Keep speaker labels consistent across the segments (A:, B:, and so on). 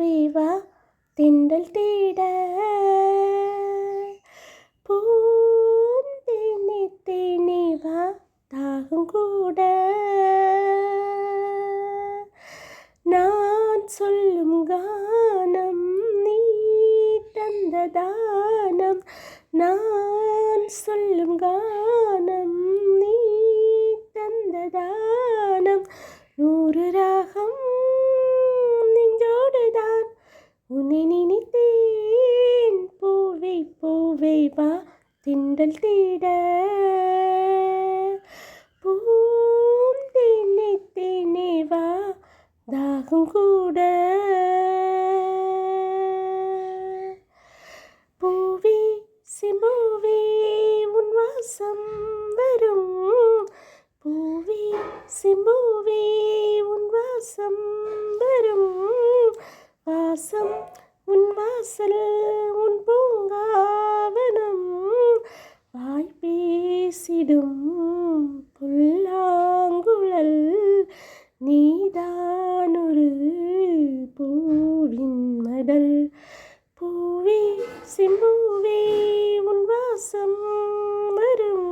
A: பூவே வா தென்றல் தேட பூந்தேனே தேனே வா தாகம் கூட நான் சொல்லும் கானம் நீ தந்த தானம் நான் சொல்லும் கானம் நீ தந்த தானம் 100 ராகம் நெஞ்சோடுதான் உன்னை நினைத்தேன் பூவே பூவே வா தென்றல் தேட பூந்தேனே தேனே வா தாகம் கூட பூவே செம்பூவே உன் வாசம் வரும் பூவே செம்பூவே உன் வாசம் வரும் வாசம் உன் வாசல் உன் பூங்காவனம் வாய் பேசிடும் புல்லாங்குழல் நீதானொரு பூவின் மடல் பூவே செம்பூவே உன் வாசம் வரும்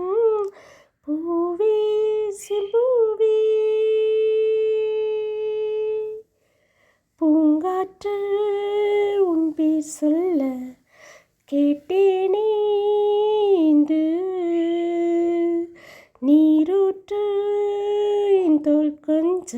A: பூவே செம்பூவே பூங்காற்று உன் பேர் சொல்ல கேட்டேனே இன்று நீரூற்று என் தோள் கொஞ்ச